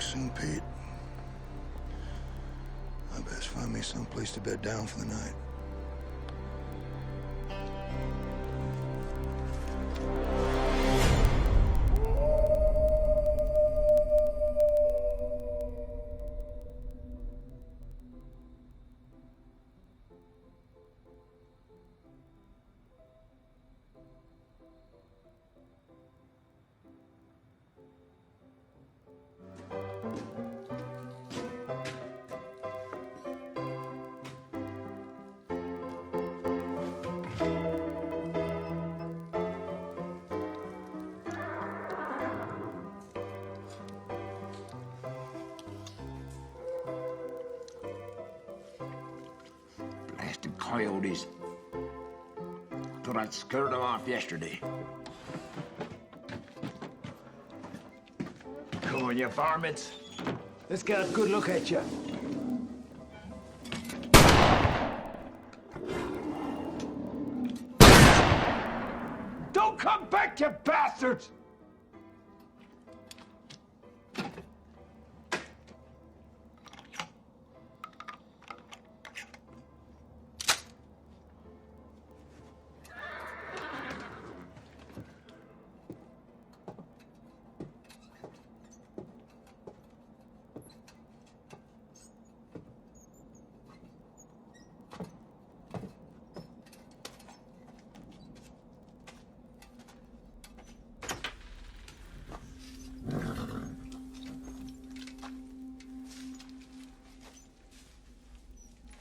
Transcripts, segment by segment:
soon, Pete. I best find me someplace to bed down for the night. Blasted coyotes. Thought I'd scared them off yesterday. Come on, you varmints. Let's get a good look at you. Don't come back, you bastards!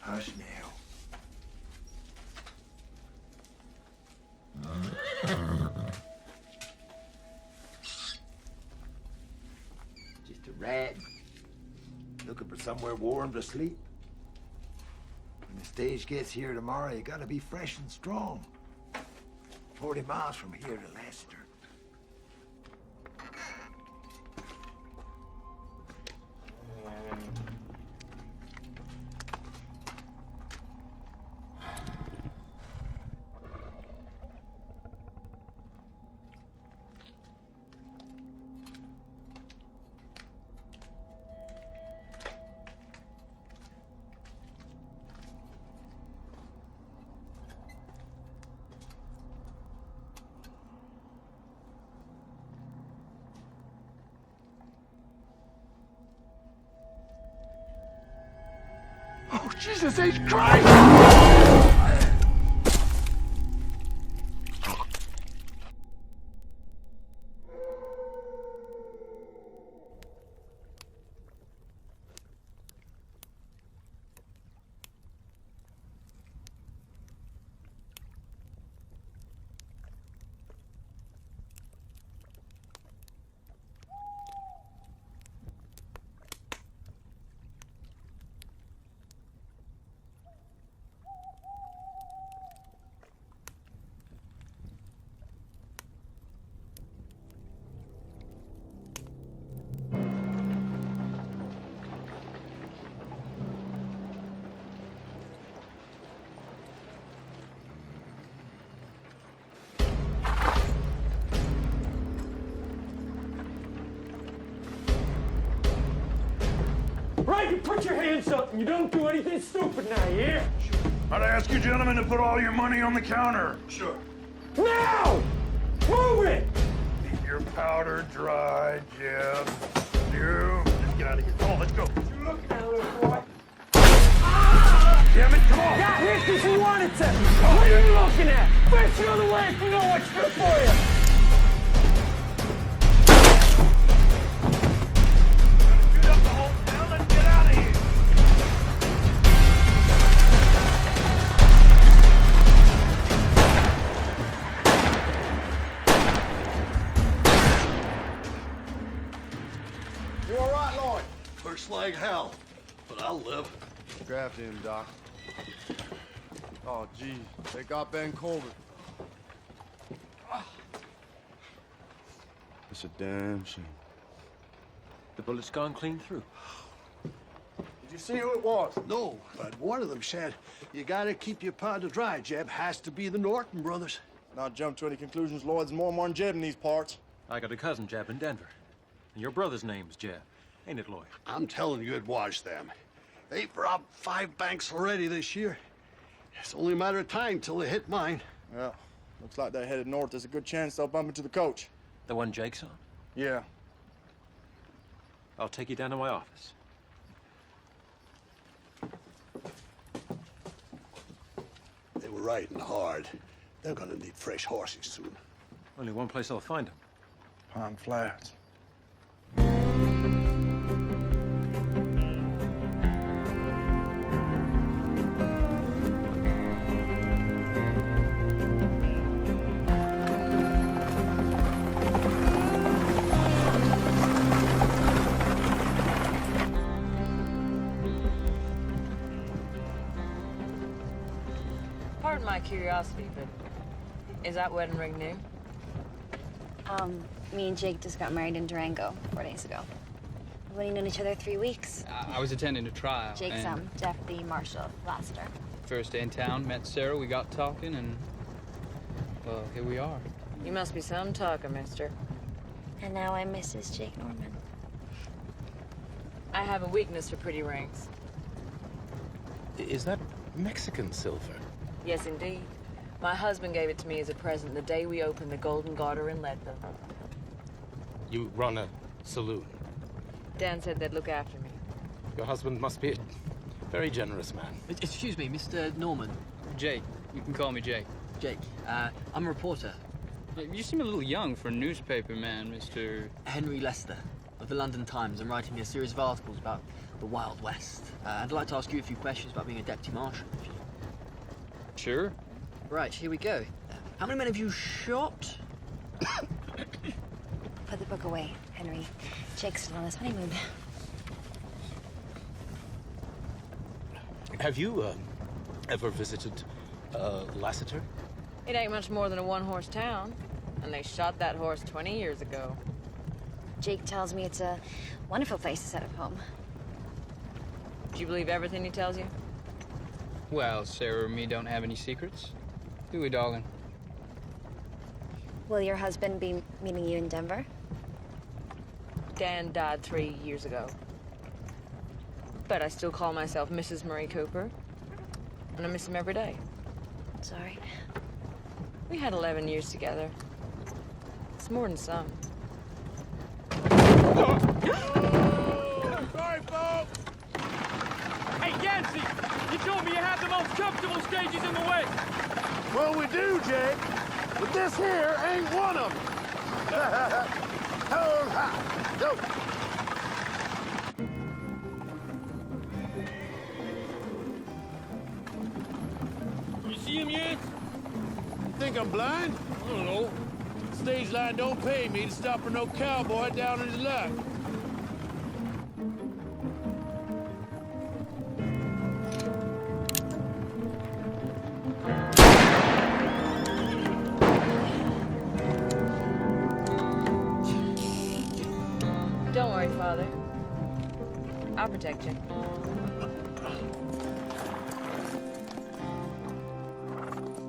Hush now. Just a rat looking for somewhere warm to sleep. When the stage gets here tomorrow, you gotta be fresh and strong. 40 miles from here to Leicester. Oh, Jesus H. Christ! Right, you put your hands up and you don't do anything stupid now, you hear? I'd ask you gentlemen to put all your money on the counter. Sure. Now! Move it! Keep your powder dry, Jeb. You. Let's get out of here. Come on, let's go. You look now, little boy. Damn it, come on. Got hit because you wanted to. What are you looking at? Face the other way if you know what's good for you. Shoot up the whole town and get out of here. You all right, Lloyd? Looks like hell, but I'll live. Grab him, Doc. Oh, gee, they got Ben Colbert. It's a damn shame. The bullet's gone clean through. Did you see who it was? No, but one of them said, you gotta keep your powder dry, Jeb. Has to be the Norton brothers. Not jump to any conclusions, Lloyd's more than one Jeb in these parts. I got a cousin, Jeb, in Denver. And your brother's name's Jeb. Ain't it, Lloyd? I'm telling you, it was them. They've robbed 5 banks already this year. It's only a matter of time till they hit mine. Well, looks like they're headed north. There's a good chance they'll bump into the coach. The one Jake's on? Yeah. I'll take you down to my office. They were riding hard. They're gonna need fresh horses soon. Only one place I'll find them. Pine Flats. Pardon my curiosity, but is that wedding ring new? Me and Jake just got married in Durango 4 days ago. We've only known each other 3 weeks. I was attending a trial. Jake's and Jeff the Marshal Lassiter. First day in town, met Sarah, we got talking, and, well, here we are. You must be some talker, mister. And now I'm Mrs. Jake Norman. I have a weakness for pretty rings. Is that Mexican silver? Yes, indeed. My husband gave it to me as a present the day we opened the Golden Garter in Leadville. You run a saloon. Dan said they'd look after me. Your husband must be a very generous man. Excuse me, Mr. Norman. Jake, you can call me Jake. Jake, I'm a reporter. You seem a little young for a newspaper man, Mr. Henry Lester of the London Times. I'm writing a series of articles about the Wild West. I'd like to ask you a few questions about being a deputy marshal. Sure. Right, here we go. How many men have you shot? Put the book away, Henry. Jake's still on his honeymoon. Have you ever visited Lassiter? It ain't much more than a one-horse town, and they shot that horse 20 years ago. Jake tells me it's a wonderful place to set up home. Do you believe everything he tells you? Well, Sarah and me don't have any secrets. Do we, darling? Will your husband be meeting you in Denver? Dan died 3 years ago. But I still call myself Mrs. Murray Cooper, and I miss him every day. Sorry. We had 11 years together. It's more than some. Sorry, folks. Hey, Yancey, you told me you had the most comfortable stages in the West. Well, we do, Jake. But this here ain't one of them. Hold high. Go. You see him yet? You think I'm blind? I don't know. Stage line don't pay me to stop for no cowboy down in his luck. Don't worry, Father. I'll protect you.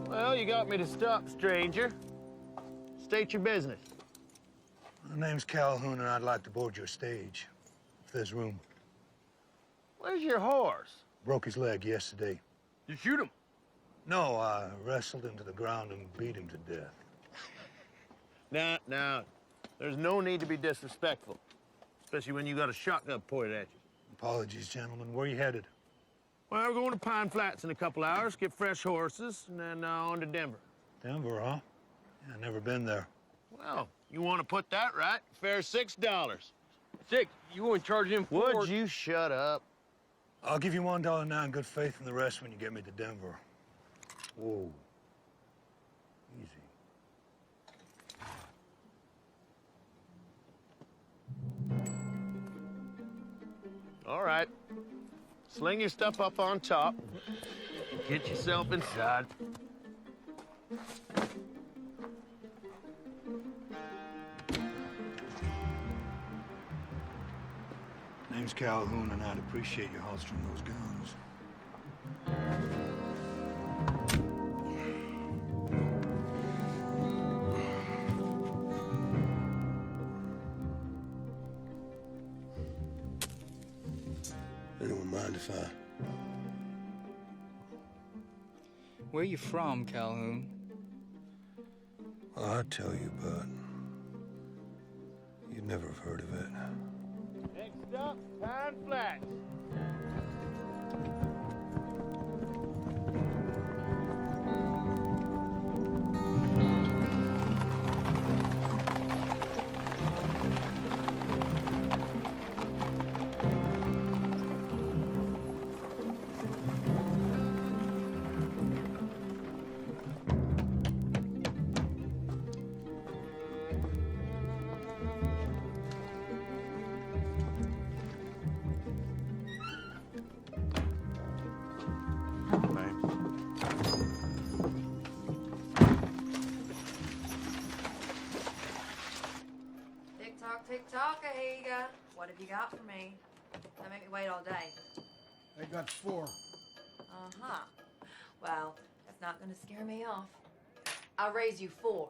Well, you got me to stop, stranger. State your business. My name's Calhoun, and I'd like to board your stage, if there's room. Where's your horse? Broke his leg yesterday. You shoot him. No, I wrestled him to the ground and beat him to death. Now, there's no need to be disrespectful, especially when you got a shotgun pointed at you. Apologies, gentlemen. Where are you headed? Well, we're going to Pine Flats in a couple hours, get fresh horses, and then on to Denver. Denver, huh? Yeah, never been there. Well, you want to put that right? Fare's $6. 6? You won't charge him for... Would you shut up? I'll give you $1 now in good faith, and the rest when you get me to Denver. Whoa. Easy. All right. Sling your stuff up on top. Get yourself inside. Name's Calhoun, and I'd appreciate you holstering those guns. Anyone mind if I... Where you from, Calhoun? I'd tell you, but you'd never have heard of it. Next up, Pine Flats. Tick-tock, Ahiga. What have you got for me? Don't make me wait all day. I got 4. Uh-huh. Well, that's not gonna scare me off. I'll raise you 4.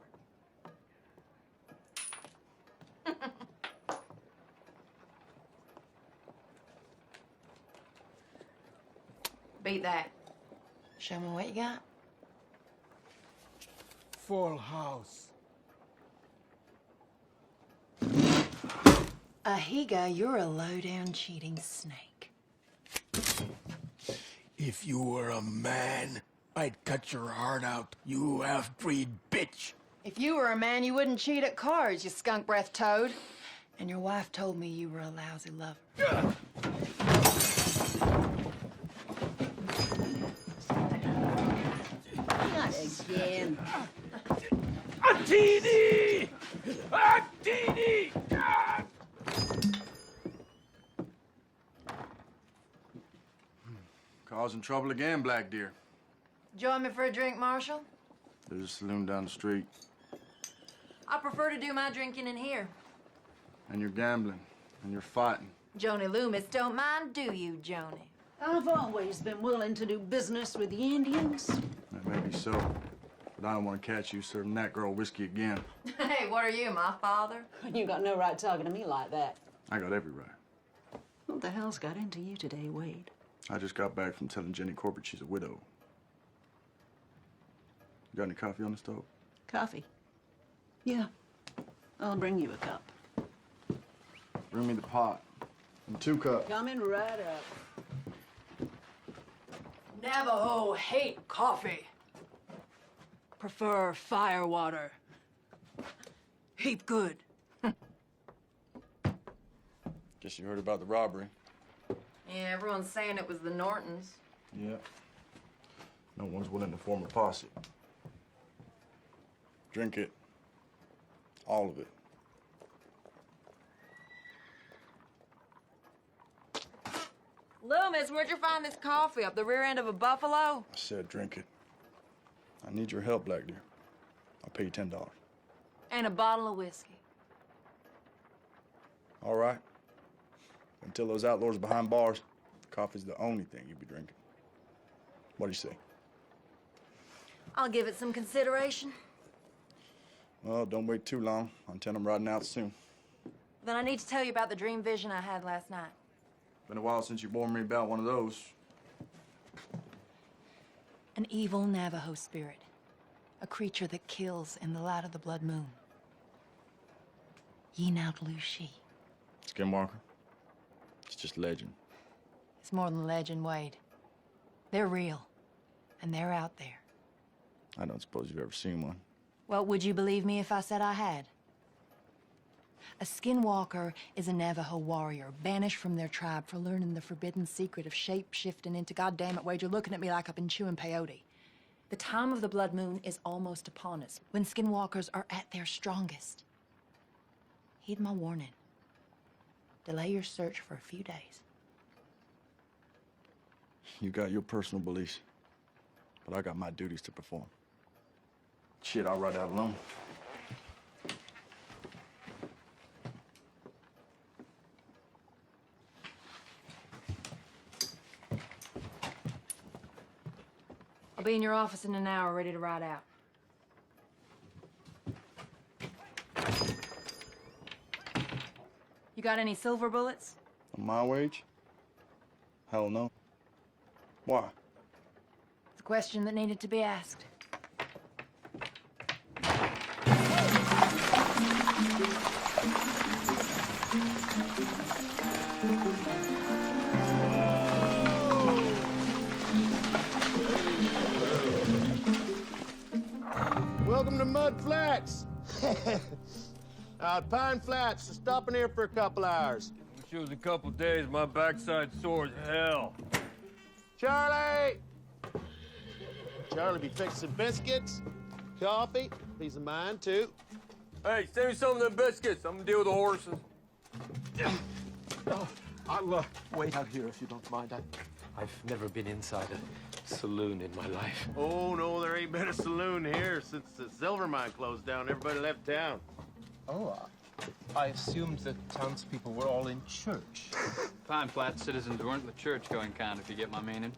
Beat that. Show me what you got. Full house. Ahiga, you're a low-down cheating snake. If you were a man, I'd cut your heart out, you half-breed bitch. If you were a man, you wouldn't cheat at cards, you skunk-breath toad. And your wife told me you were a lousy lover. Not again. Attini! Attini! Causing trouble again, Black Deer. Join me for a drink, Marshal? There's a saloon down the street. I prefer to do my drinking in here. And you're gambling. And you're fighting. Joni Loomis don't mind, do you, Joni? I've always been willing to do business with the Indians. That may be so. But I don't want to catch you serving that girl whiskey again. Hey, what are you, my father? You got no right talking to me like that. I got every right. What the hell's got into you today, Wade? I just got back from telling Jenny Corbett she's a widow. You got any coffee on the stove? Coffee? Yeah. I'll bring you a cup. Bring me the pot. And 2 cups. Coming right up. Navajo hate coffee. Prefer fire water. Heap good. Guess you heard about the robbery. Yeah, everyone's saying it was the Nortons. Yeah. No one's willing to form a posse. Drink it. All of it. Loomis, where'd you find this coffee? Up the rear end of a buffalo? I said drink it. I need your help, Black Deer. I'll pay you $10. And a bottle of whiskey. All right. Until those outlaws are behind bars, coffee's the only thing you'll be drinking. What do you say? I'll give it some consideration. Well, don't wait too long. I'm telling them riding out soon. Then I need to tell you about the dream vision I had last night. Been a while since you warned me about one of those. An evil Navajo spirit. A creature that kills in the light of the blood moon. Yeenaut Lushi. Skinwalker? It's just legend. It's more than legend, Wade. They're real. And they're out there. I don't suppose you've ever seen one. Well, would you believe me if I said I had? A skinwalker is a Navajo warrior, banished from their tribe for learning the forbidden secret of shape-shifting into... goddamn it, Wade, you're looking at me like I've been chewing peyote. The time of the blood moon is almost upon us, when skinwalkers are at their strongest. Heed my warning. Delay your search for a few days. You got your personal beliefs, but I got my duties to perform. Shit, I'll ride out alone. I'll be in your office in an hour, ready to ride out. You got any silver bullets? On my wage? Hell no. Why? It's a question that needed to be asked. Welcome to Mud Flats. Pine Flats, stopping here for a couple hours. Wish it was a couple days. My backside sore as hell. Charlie! Charlie be fixing biscuits, coffee, piece of mine, too. Hey, send me some of them biscuits. I'm gonna deal with the horses. Oh, I'll wait out here if you don't mind. I've never been inside a saloon in my life. Oh, no, there ain't been a saloon here since the silver mine closed down. Everybody left town. Oh, I assumed that townspeople were all in church. Pine Flat citizens weren't the church-going kind, if you get my meaning.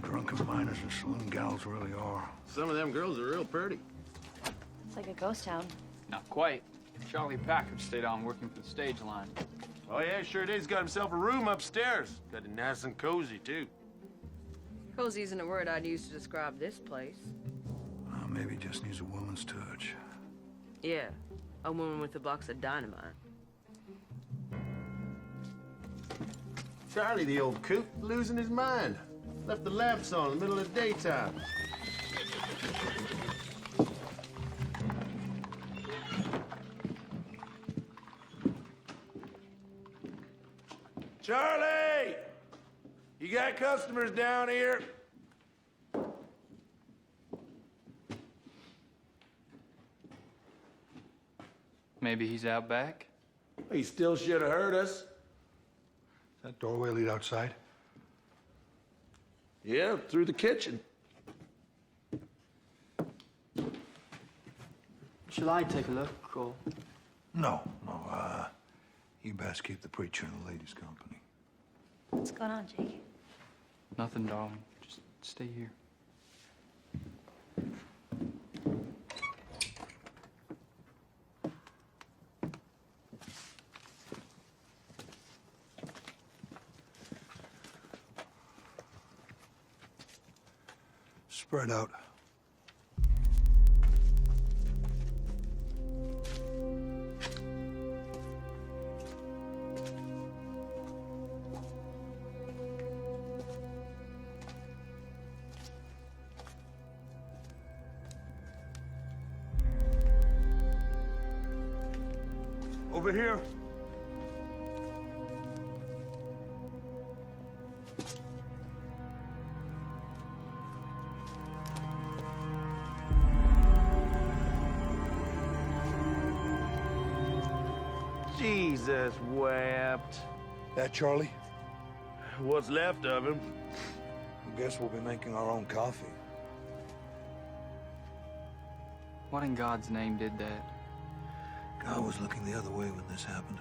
Drunken miners and saloon gals really are. Some of them girls are real pretty. It's like a ghost town. Not quite. Charlie Packard stayed on working for the stage line. Oh, yeah, sure did. He's got himself a room upstairs. Got it nice and cozy, too. Cozy isn't a word I'd use to describe this place. Maybe just needs a woman's touch. Yeah, a woman with a box of dynamite. Charlie, the old coot, losing his mind. Left the lamps on in the middle of the daytime. Charlie! You got customers down here? Maybe he's out back? He still should have heard us. That doorway lead outside? Yeah, through the kitchen. Shall I take a look, or...? No. You best keep the preacher in the ladies' company. What's going on, Jake? Nothing, darling. Just stay here. Spread out. Over here. Jesus wept. That Charlie? What's left of him. I guess we'll be making our own coffee. What in God's name did that? God was looking the other way when this happened.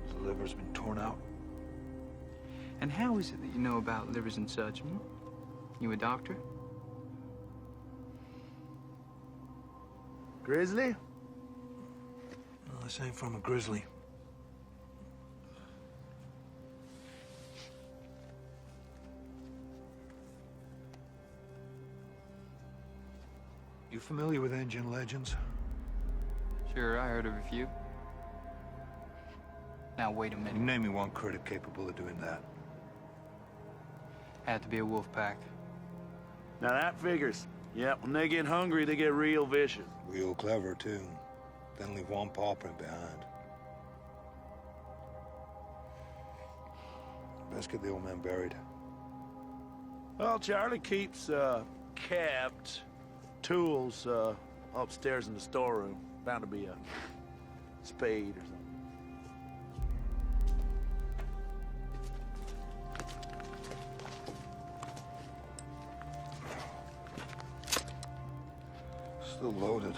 The liver's been torn out. And how is it that you know about livers and such? Hmm? You a doctor? Grizzly? Well, this ain't from a grizzly. You familiar with Indian legends? Sure, I heard of a few. Now, wait a minute. Name me one critic capable of doing that. Had to be a wolf pack. Now that figures. Yep, when they get hungry, they get real vicious. Real clever, too. Then leave one paw print behind. Best get the old man buried. Well, Charlie keeps, kept tools, upstairs in the storeroom. Bound to be a spade or something. Still loaded.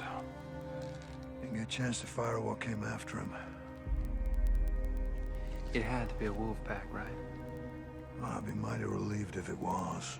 Didn't get a chance to fire what came after him. It had to be a wolf pack, right? I'd be mighty relieved if it was.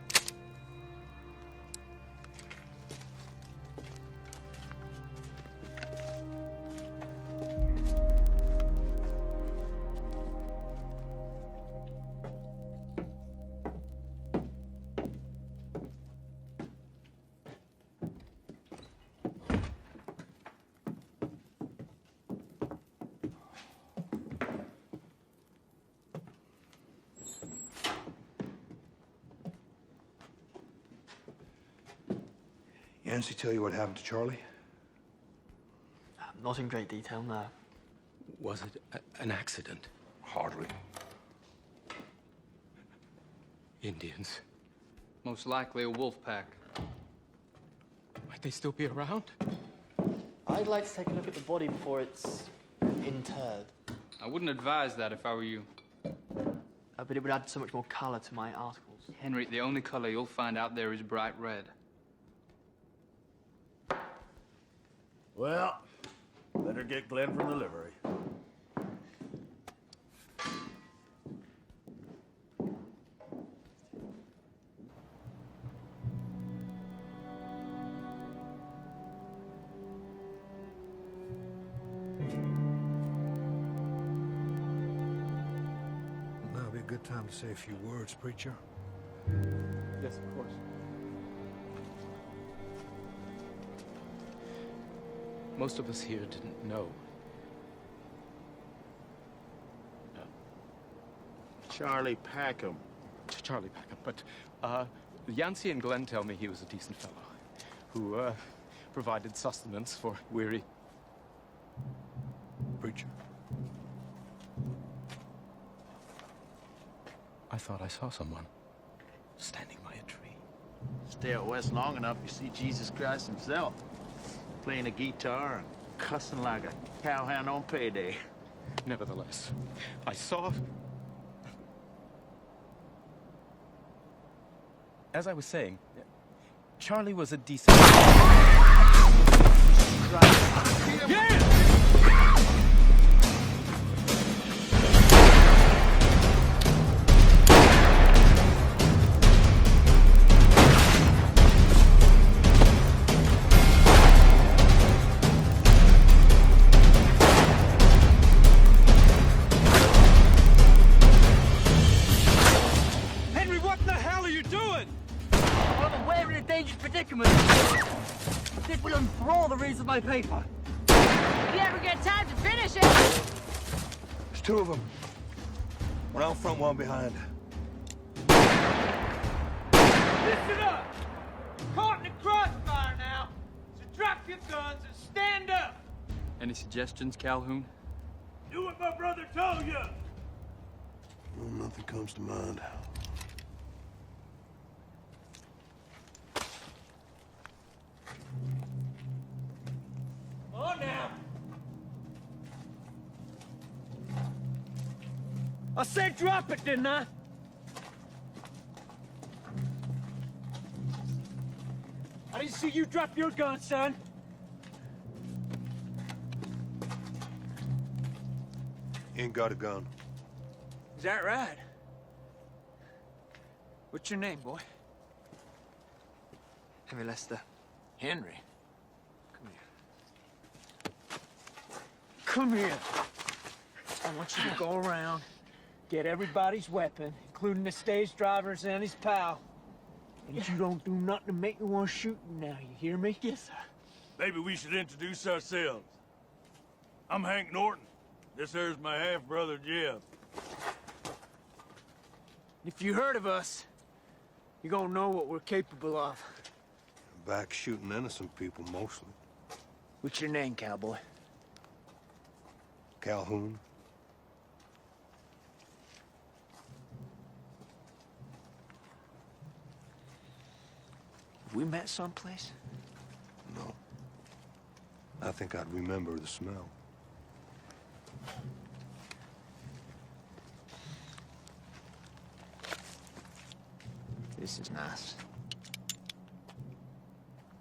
Yancey tell you what happened to Charlie? Not in great detail, no. Was it an accident? Hardly. Indians. Most likely a wolf pack. Might they still be around? I'd like to take a look at the body before it's interred. I wouldn't advise that if I were you. But it would add so much more color to my articles. Henry, the only color you'll find out there is bright red. Well, better get Glenn from the livery. Now would be a good time to say a few words, preacher. Yes, of course. Most of us here didn't know. Charlie Packham. Charlie Packham, but Yancey and Glenn tell me he was a decent fellow who provided sustenance for weary. Preacher. I thought I saw someone standing by a tree. Stay out west long enough, you see Jesus Christ himself playing a guitar and cussing like a cowhand on payday. Nevertheless, I saw... As I was saying, Charlie was a decent... Henry, what the hell are you doing? I'm aware in a dangerous predicament. This will enthrall the readers of my paper. If you ever get time to finish it. There's two of them. One out front, one behind. Listen up! Caught in the crossfire now. So drop your guns and stand up. Any suggestions, Calhoun? Do what my brother told you! Well, nothing comes to mind. On now. I said drop it, didn't I? I didn't see you drop your gun, son. Ain't got a gun. Is that right? What's your name, boy? Henry Lester. Henry? Come here. I want you to go around, get everybody's weapon, including the stage driver's and his pal. And you don't do nothing to make me want to shoot you now, you hear me? Yes, sir. Maybe we should introduce ourselves. I'm Hank Norton. This here's my half-brother, Jeff. If you heard of us, you're gonna know what we're capable of. Back shooting innocent people, mostly. What's your name, cowboy? Calhoun. Have we met someplace? No. I think I'd remember the smell. This is nice.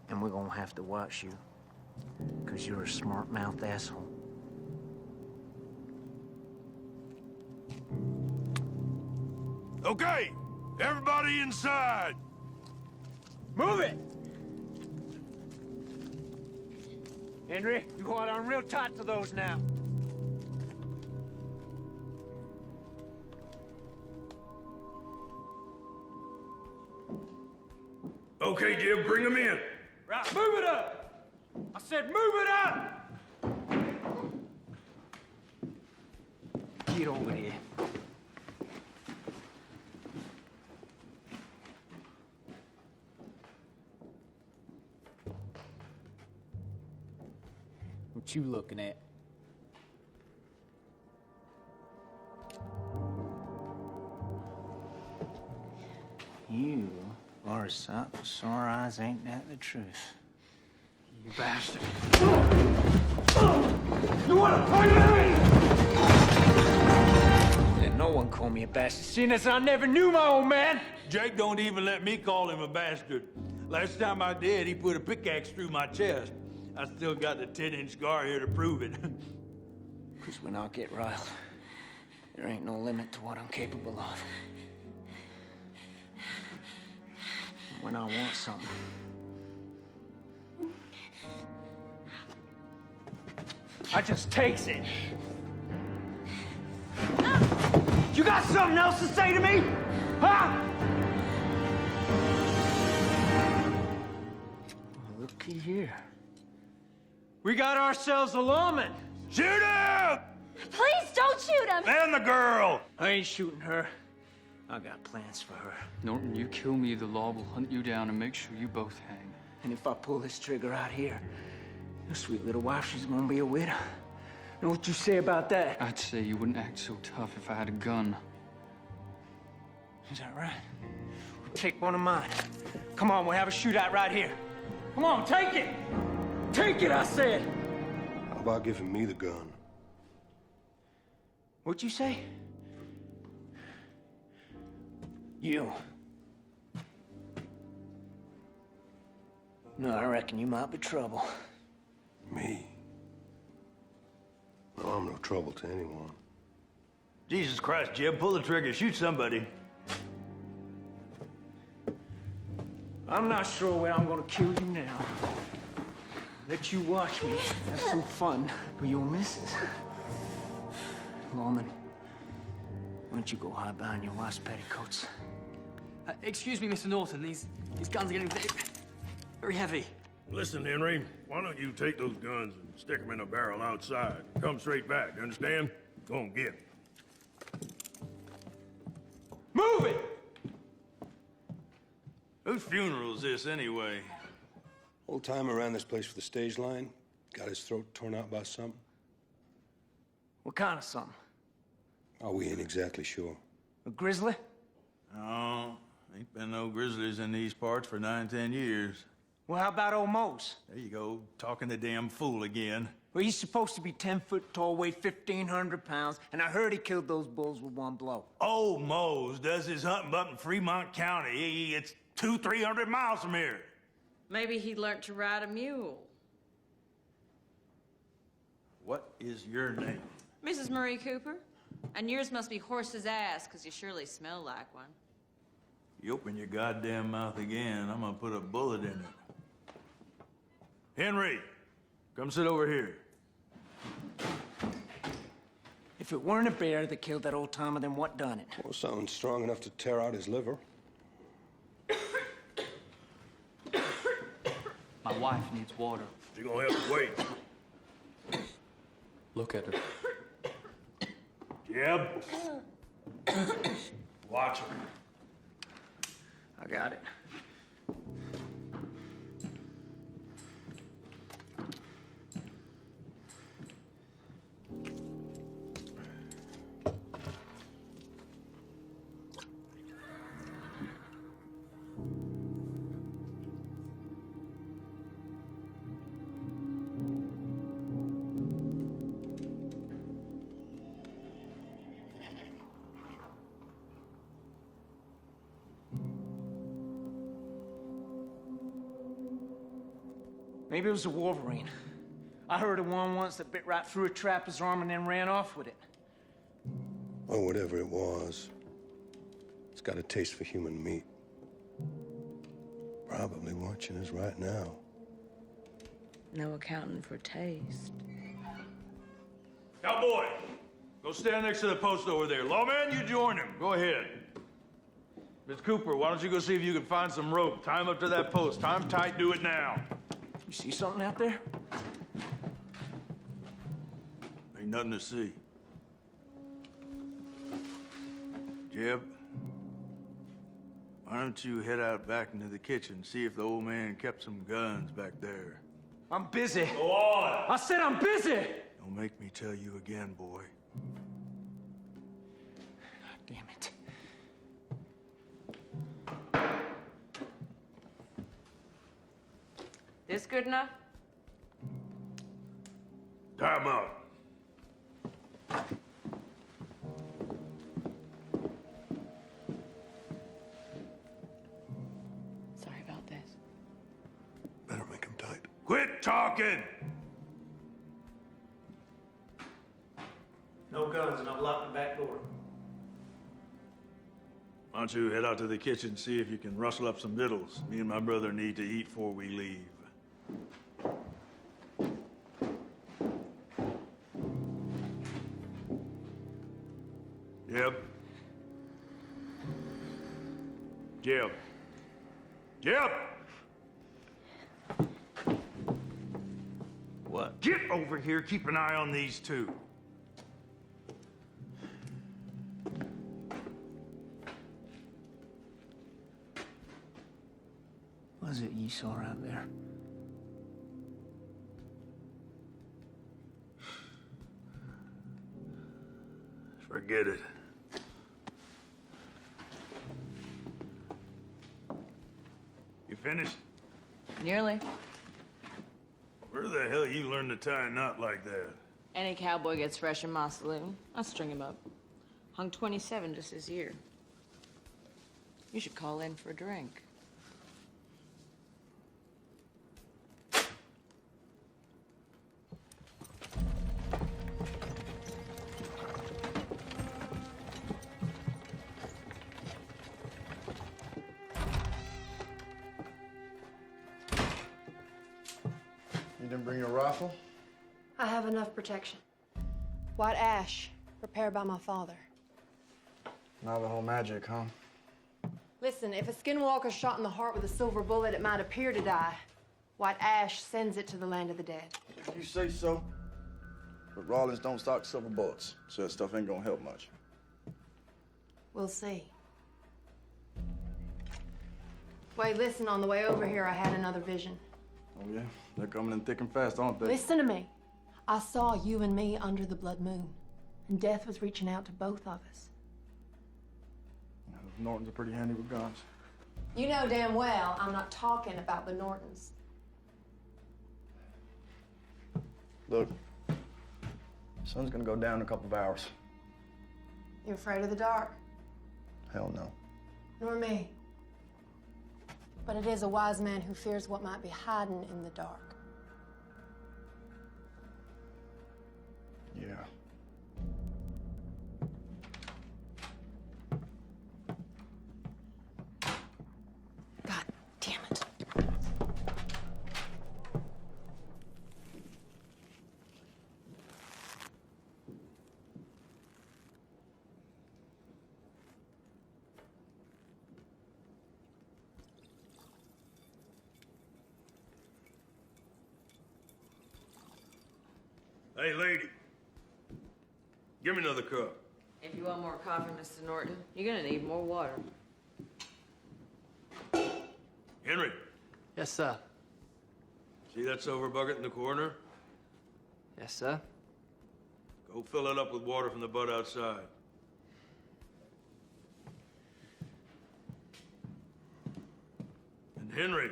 And we're gonna have to watch you, because you're a smart-mouthed asshole. Okay, everybody inside. Move it! Henry, you hold on real tight to those now. Okay, Jim, bring them in. Right, move it up! I said move it up! Get over here. What you looking at? You are a sight for sore eyes, ain't that the truth? You bastard. You wanna fight me? Let no one call me a bastard, seeing as I never knew my old man. Jake don't even let me call him a bastard. Last time I did, he put a pickaxe through my chest. I still got the 10-inch scar here to prove it. Because when I get riled, there ain't no limit to what I'm capable of. When I want something, I just takes it. You got something else to say to me? Huh? Looky here. We got ourselves a lawman. Shoot him! Please don't shoot him! And the girl! I ain't shooting her. I got plans for her. Norton, you kill me, the law will hunt you down and make sure you both hang. And if I pull this trigger out here, your sweet little wife, she's gonna be a widow. Know what you say about that? I'd say you wouldn't act so tough if I had a gun. Is that right? Take one of mine. Come on, we'll have a shootout right here. Come on, take it! Take it, I said! How about giving me the gun? What'd you say? You. No, I reckon you might be trouble. Me? Well, I'm no trouble to anyone. Jesus Christ, Jeb, pull the trigger, shoot somebody. I'm not sure where I'm gonna kill you now. Let you watch me have some fun with your missus. Lawman, why don't you go hide behind your wife's petticoats? Excuse me, Mr. Norton. These guns are getting very heavy. Listen, Henry, why don't you take those guns and stick them in a barrel outside? Come straight back, you understand? Go on, get 'em. Move it! Whose funeral is this, anyway? Old timer ran this place for the stage line. Got his throat torn out by something. What kind of something? Oh, we ain't exactly sure. A grizzly? No, ain't been no grizzlies in these parts for 9-10 years. Well, how about old Mose? There you go, talking the damn fool again. Well, he's supposed to be 10 foot tall, weigh 1,500 pounds, and I heard he killed those bulls with one blow. Old Mose does his hunting up in Fremont County. It's 200-300 miles from here. Maybe he learned to ride a mule. What is your name? Mrs. Marie Cooper? And yours must be horse's ass, because you surely smell like one. You open your goddamn mouth again, I'm gonna put a bullet in it. Henry, come sit over here. If it weren't a bear that killed that old timer, then what done it? Well, something strong enough to tear out his liver. My wife needs water. You're gonna have to wait. Look at her. Jeb. Watch her. I got it. Maybe it was a wolverine. I heard of one once that bit right through a trapper's arm and then ran off with it. Or whatever it was. It's got a taste for human meat. Probably watching us right now. No accounting for taste. Cowboy, go stand next to the post over there. Lawman, you join him. Go ahead. Miss Cooper, why don't you go see if you can find some rope? Tie him up to that post. Tie him tight, do it now. You see something out there? Ain't nothing to see. Jeb, why don't you head out back into the kitchen, see if the old man kept some guns back there? I'm busy. Go on! I said I'm busy! Don't make me tell you again, boy. Damn it. This good enough? Time out. Sorry about this. Better make him tight. Quit talking! No guns, and I've locked the back door. Why don't you head out to the kitchen, see if you can rustle up some victuals. Me and my brother need to eat before we leave. Jeb. Jeb. Jeb! What? Get over here, keep an eye on these two. What is it you saw out there? Forget it. You finished? Nearly. Where the hell you learn to tie a knot like that? Any cowboy gets fresh in my saloon. I string him up. Hung 27 just this year. You should call in for a drink. You didn't bring your rifle? I have enough protection. White ash, prepared by my father. Navajo magic, huh? Listen, if a skinwalker's shot in the heart with a silver bullet, it might appear to die. White ash sends it to the land of the dead. If you say so. But Rawlins don't stock silver bullets, so that stuff ain't gonna help much. We'll see. Wait, listen, on the way over here, I had another vision. Oh, yeah? They're coming in thick and fast, aren't they? Listen to me. I saw you and me under the blood moon, and death was reaching out to both of us. Yeah, those Nortons are pretty handy with guns. You know damn well I'm not talking about the Nortons. Look, the sun's gonna go down in a couple of hours. You afraid of the dark? Hell no. Nor me. But it is a wise man who fears what might be hiding in the dark. Yeah. God damn it. Hey, lady. Give me another cup. If you want more coffee, Mr. Norton, you're gonna need more water. Henry, Yes, sir. see that silver bucket in the corner? Yes, sir. Go fill it up with water from the butt outside. And Henry,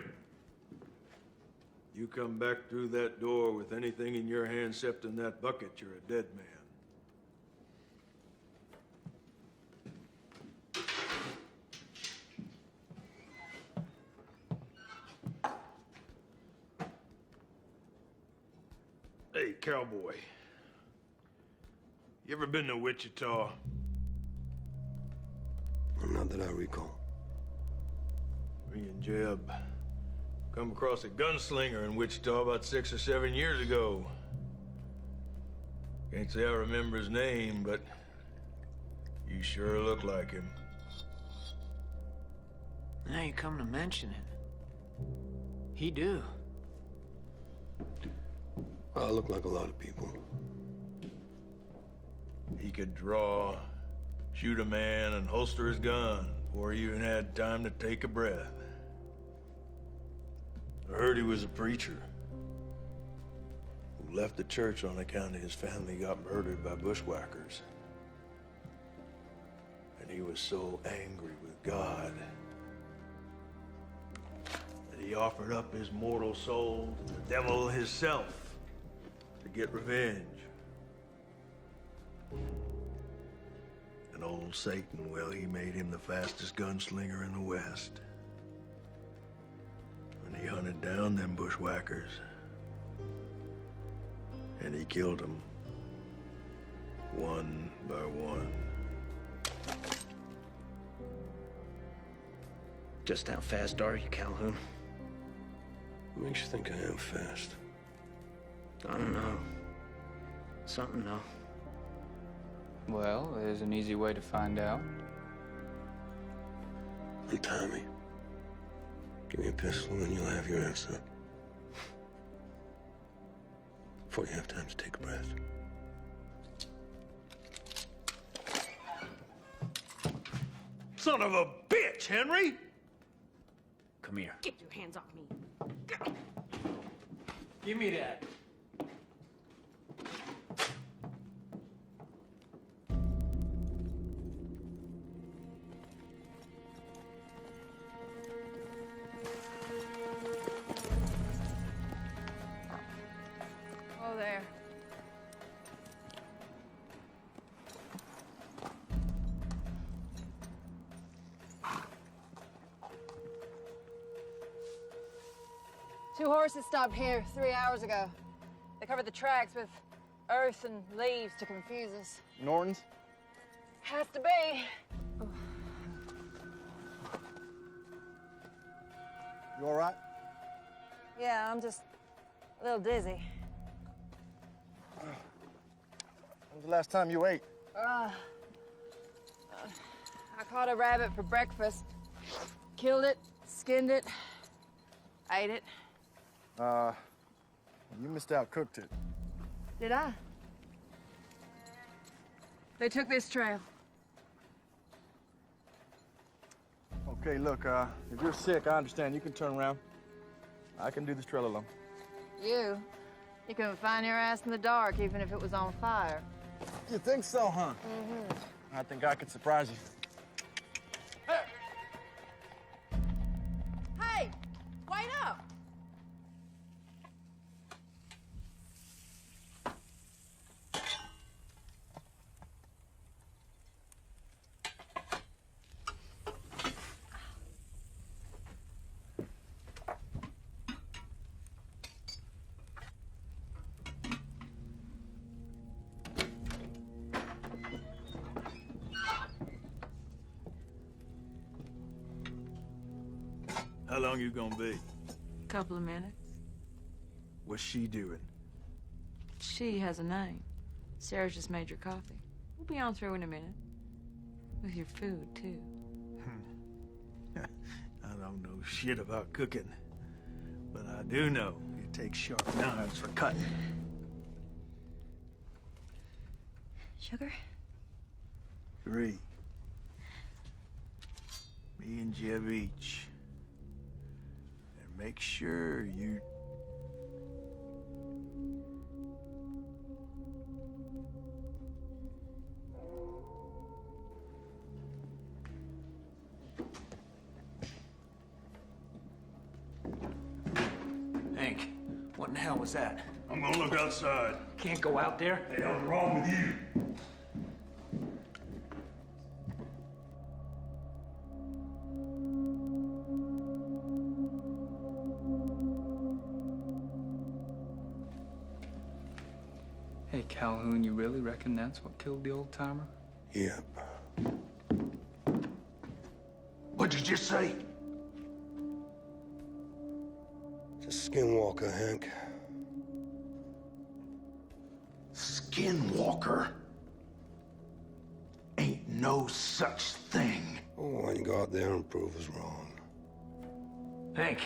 you come back through that door with anything in your hand except in that bucket, you're a dead man. Hey, cowboy. You ever been to Wichita? Not that I recall. Me and Jeb come across a gunslinger in Wichita about 6 or 7 years ago. Can't say I remember his name, but you sure look like him. Now you come to mention it. He do. I look like a lot of people. He could draw, shoot a man, and holster his gun before he even had time to take a breath. I heard he was a preacher. left the church on account of his family got murdered by bushwhackers. And he was so angry with God that he offered up his mortal soul to the devil himself to get revenge. And old Satan, well, he made him the fastest gunslinger in the West. And he hunted down them bushwhackers. And he killed them, one by one. Just how fast are you, Calhoun? What makes you think I am fast? I don't know. Something, though. Well, there's an easy way to find out. And Tommy, give me a pistol and you'll have your answer. Before you have time to take a breath. Son of a bitch, Henry! Come here. Get your hands off me. Give me that. Oh, there. Two horses stopped here 3 hours ago. They covered the tracks with earth and leaves to confuse us. Norton's? Has to be. You all right? Yeah, I'm just a little dizzy. When was the last time you ate? I caught a rabbit for breakfast. Killed it, skinned it, ate it. You missed out, cooked it. Did I? They took this trail. Okay, look, if you're sick, I understand. You can turn around. I can do this trail alone. You couldn't find your ass in the dark, even if it was on fire. You think so, huh? Mm-hmm. I think I could surprise you. Hey, wait up! How long you gonna be? Couple of minutes. What's she doing? She has a name. Sarah just made your coffee. We'll be on through in a minute. With your food, too. I don't know shit about cooking, but I do know it takes sharp knives for cutting. Sugar? 3. Me and Jeff each. And make sure you... Hank, what in the hell was that? I'm gonna look outside. Can't go out there? What the hell's wrong with you? Hey, Calhoun, you really reckon that's what killed the old timer? Yep. What'd you just say? It's a skinwalker, Hank. Skinwalker? Ain't no such thing. Oh, why you go out there and prove us wrong? Hank,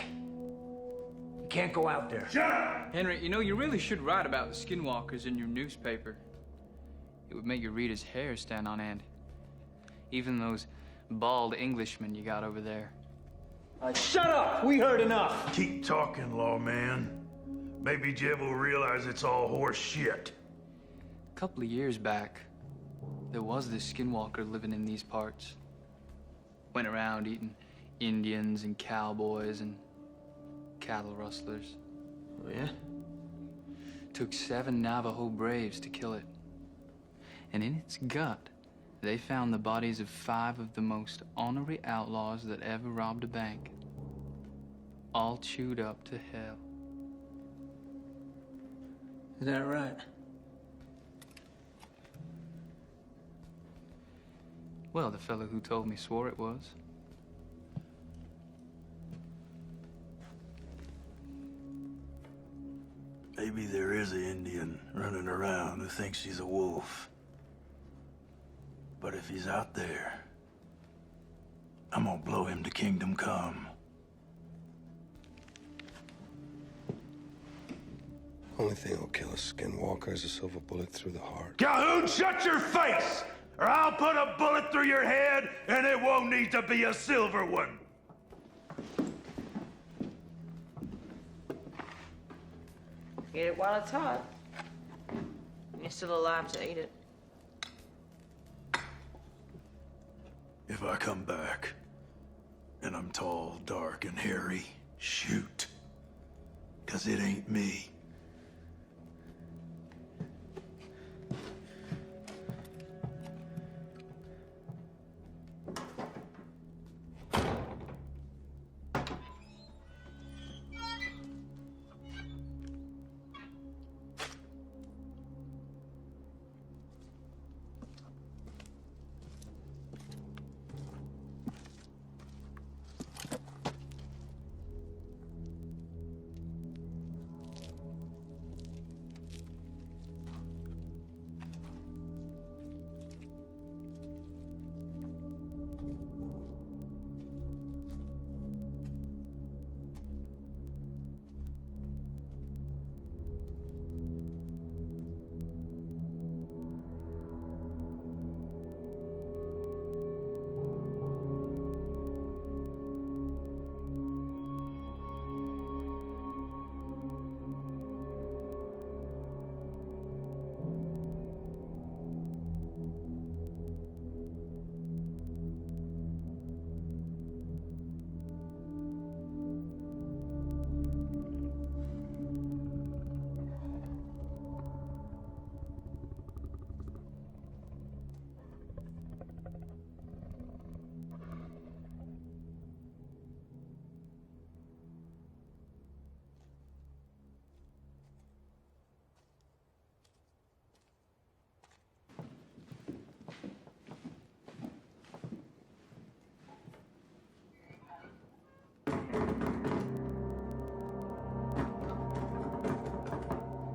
you can't go out there. Shut up! Henry, you know, you really should write about the skinwalkers in your newspaper. It would make your readers' hair stand on end. Even those bald Englishmen you got over there. Shut up! We heard enough! Keep talking, lawman. Maybe Jeb will realize it's all horse shit. A couple of years back, there was this skinwalker living in these parts. Went around eating Indians and cowboys and cattle rustlers. Oh, yeah? Took 7 Navajo braves to kill it. And in its gut, they found the bodies of 5 of the most ornery outlaws that ever robbed a bank. All chewed up to hell. Is that right? Well, the fellow who told me swore it was. Maybe there is an Indian running around who thinks he's a wolf. But if he's out there, I'm gonna blow him to kingdom come. Only thing that'll kill a skinwalker is a silver bullet through the heart. Calhoun, shut your face! Or I'll put a bullet through your head, and it won't need to be a silver one. Eat it while it's hot. You're still alive to eat it. If I come back, and I'm tall, dark, and hairy, shoot. 'Cause it ain't me.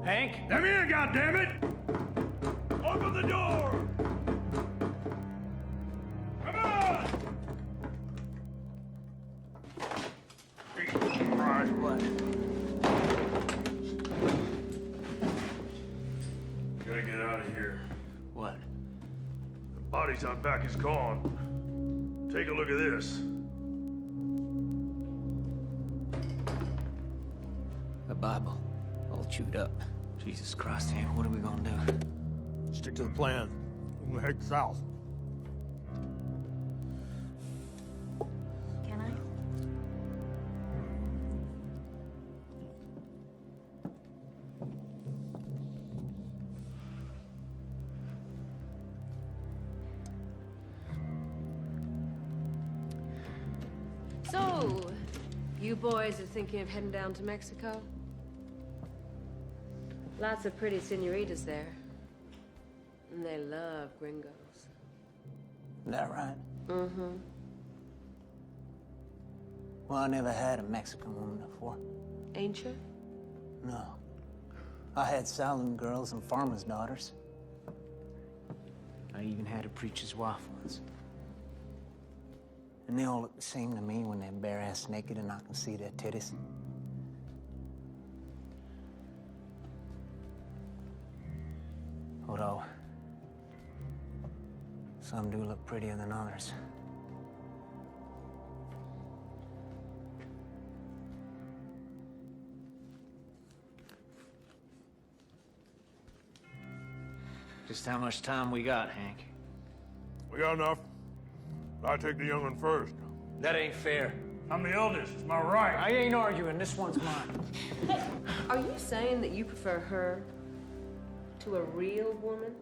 Hank? Come here, goddammit! Open the door! Come on! What? Gotta get out of here. What? The body's out back is gone. Take a look at this. The Bible. All chewed up. Jesus Christ, Hank, what are we gonna do? Stick to the plan. We're gonna head south. Can I? So, you boys are thinking of heading down to Mexico? Lots of pretty senoritas there. And they love gringos. Is that right? Mm-hmm. Well, I never had a Mexican woman before. Ain't you? No. I had Salem girls and farmers' daughters. I even had a preacher's wife once. And they all look the same to me when they're bare-ass naked and I can see their titties. Although, some do look prettier than others. Just how much time we got, Hank? We got enough. I take the young one first. That ain't fair. I'm the eldest. It's my right. I ain't arguing. This one's mine. Hey, are you saying that you prefer her to a real woman?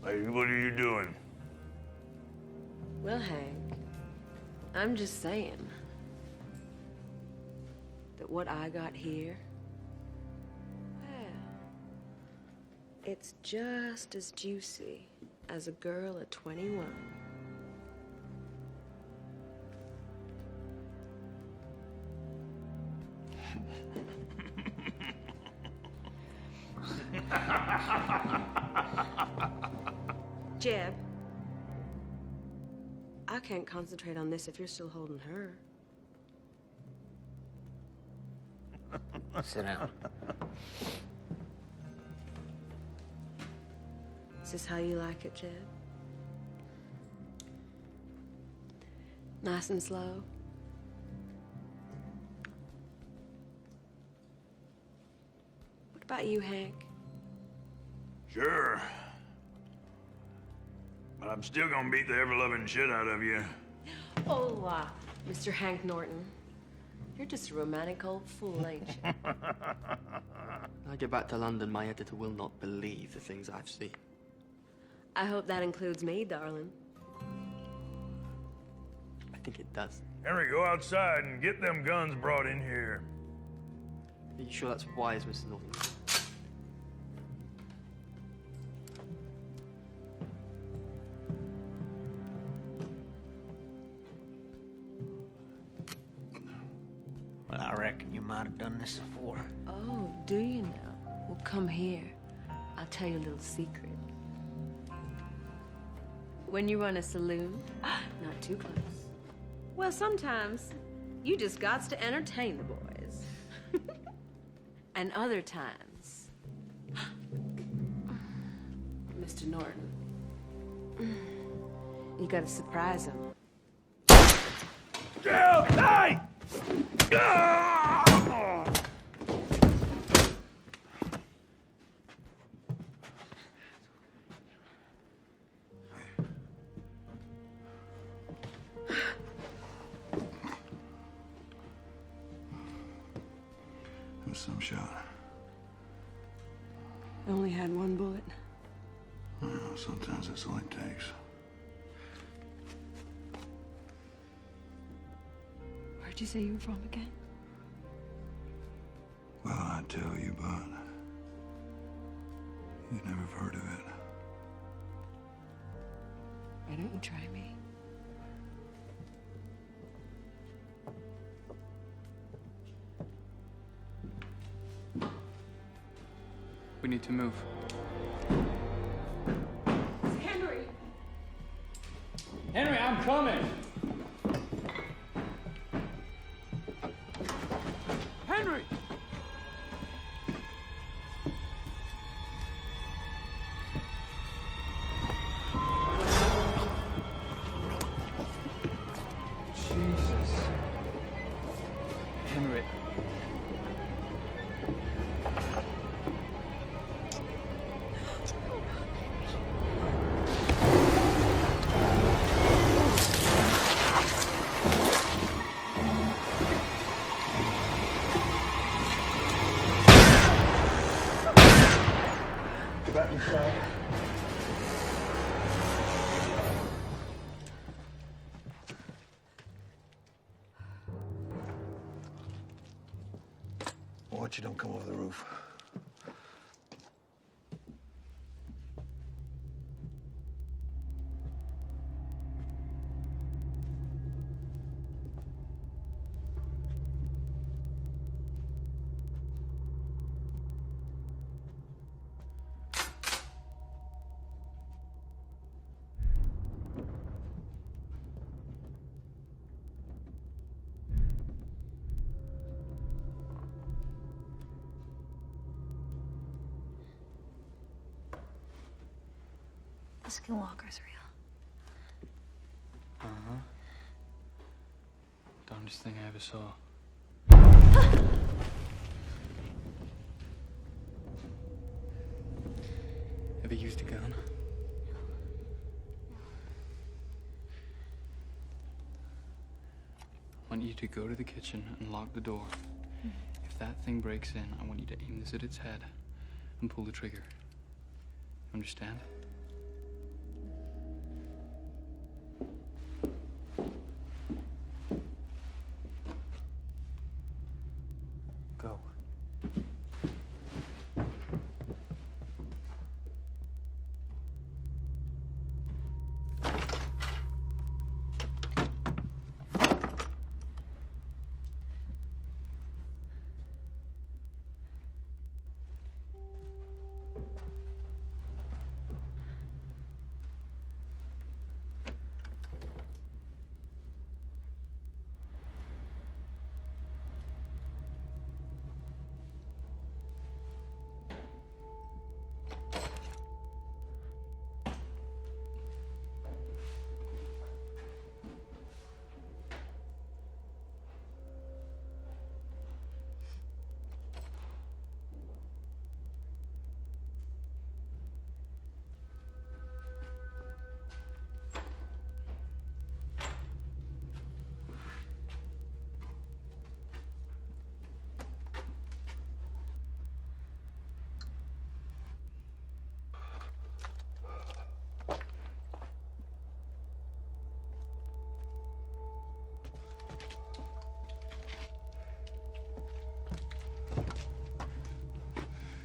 Hey, what are you doing? Well, Hank, I'm just saying that what I got here, well, it's just as juicy as a girl at 21. Jeb, I can't concentrate on this if you're still holding her. Sit down. Is this how you like it, Jeb? Nice and slow? What about you, Hank? Sure. But I'm still gonna beat the ever-loving shit out of you. Oh, Mr. Hank Norton. You're just a romantic old fool, ain't you? When I get back to London, my editor will not believe the things I've seen. I hope that includes me, darling. I think it does. Henry, go outside and get them guns brought in here. Are you sure that's wise, Mr. Norton? Well, I reckon you might have done this before. Oh, do you now? Well, come here. I'll tell you a little secret. When you run a saloon, not too close. Well, sometimes you just gots to entertain the boys. And other times, Mr. Norton, you gotta surprise him. Jill, hey! It was some shot. I only had one bullet. Well, sometimes that's all it takes. Where'd you say you were from again? Well, I tell you, but you'd never have heard of it. Why don't you try me? We need to move. Henry! Henry, I'm coming! Henry! Jesus. Henry. Get back inside. Watch you don't come over the roof. The Skinwalker's real. Uh-huh. Darndest thing I ever saw. Ever used a gun? I want you to go to the kitchen and lock the door. If that thing breaks in, I want you to aim this at its head and pull the trigger. Understand? Go.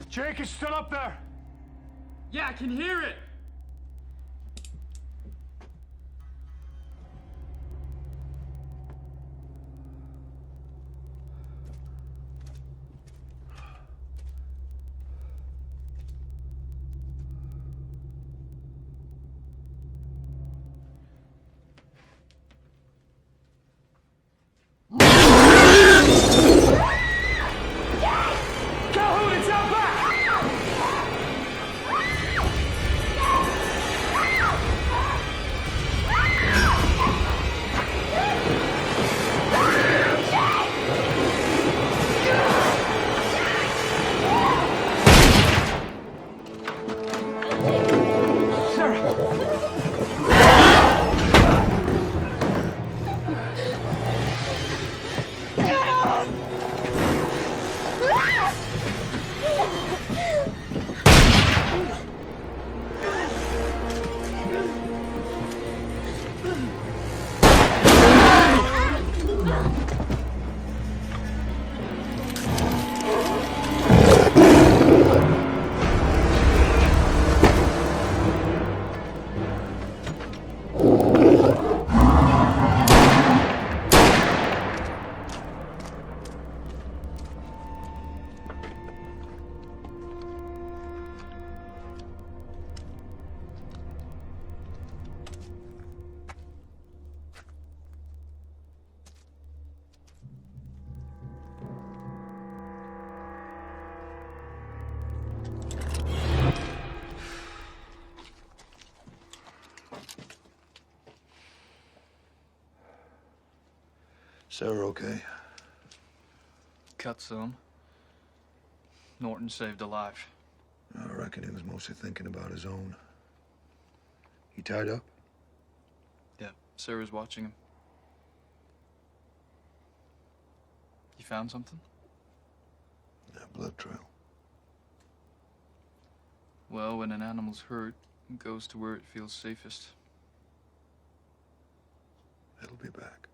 Jake is still up there. Yeah, I can hear it. Sarah okay? Cut some. Norton saved a life. I reckon he was mostly thinking about his own. He tied up? Yeah, Sarah's watching him. You found something? That blood trail. Well, when an animal's hurt, it goes to where it feels safest. It'll be back.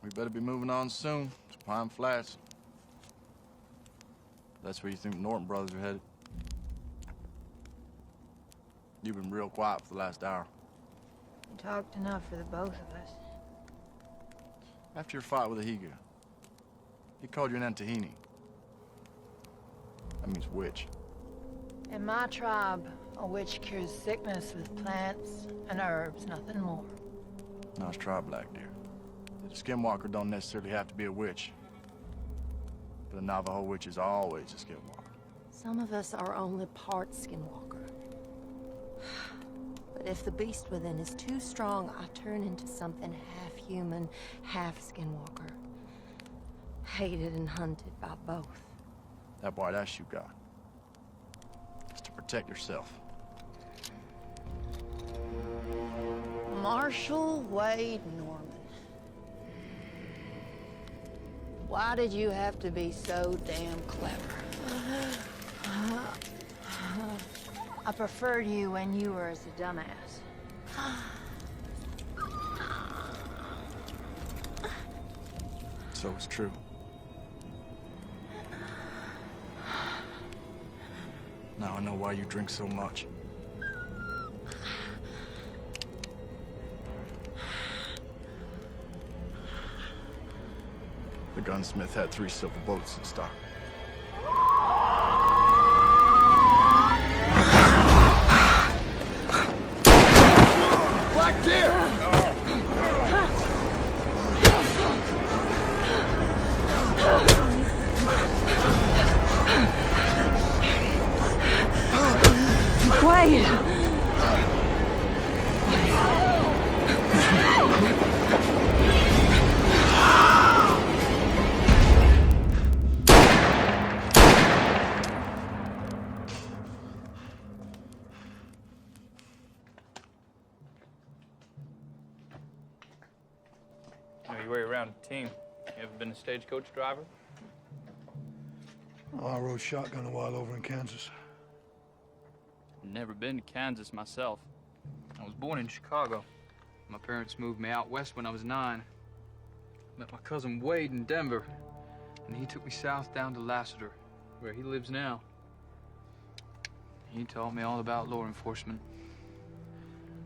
We better be moving on soon. It's Pine Flats. That's where you think the Norton brothers are headed. You've been real quiet for the last hour. You talked enough for the both of us. After your fight with the Higa, he called you an Antahini. That means witch. In my tribe, a witch cures sickness with plants and herbs, nothing more. Nice try, Black Deer. A skinwalker don't necessarily have to be a witch. But a Navajo witch is always a skinwalker. Some of us are only part skinwalker. But if the beast within is too strong, I turn into something half human, half skinwalker. Hated and hunted by both. That white ash you got. It's to protect yourself. Marshall Wade Norman. Why did you have to be so damn clever? I preferred you when you were as a dumbass. So it's true. Now I know why you drink so much. The gunsmith had 3 silver bullets in stock. Black deer! Quiet! You were around a team. You ever been a stagecoach driver? Oh, I rode shotgun a while over in Kansas. Never been to Kansas myself. I was born in Chicago. My parents moved me out west when I was 9. Met my cousin Wade in Denver, and he took me south down to Lassiter, where he lives now. He taught me all about law enforcement.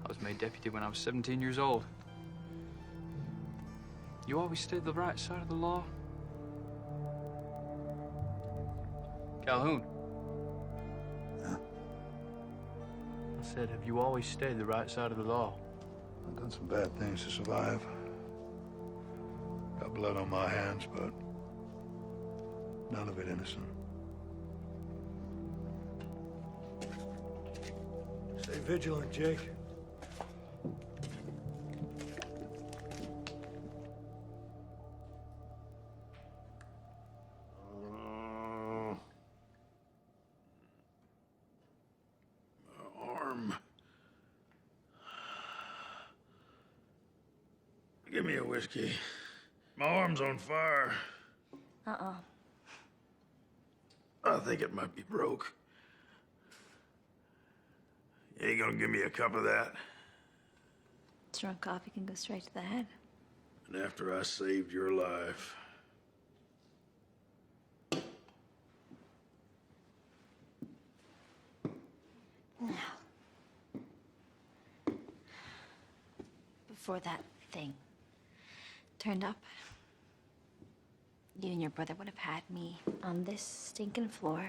I was made deputy when I was 17 years old. You always stayed the right side of the law? Calhoun. Huh? I said, have you always stayed the right side of the law? I've done some bad things to survive. Got blood on my hands, but none of it innocent. Stay vigilant, Jake. Give me a whiskey. My arm's on fire. Uh-uh. I think it might be broke. You ain't gonna give me a cup of that? Strong coffee can go straight to the head. And after I saved your life. Now. Before that thing turned up, you and your brother would have had me on this stinking floor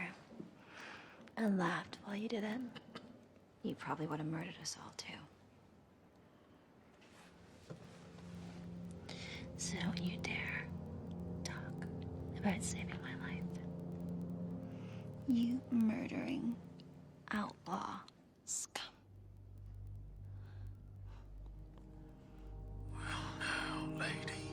and laughed while you did it. You probably would have murdered us all, too. So don't you dare talk about saving my life. You murdering outlaw scum. Lady,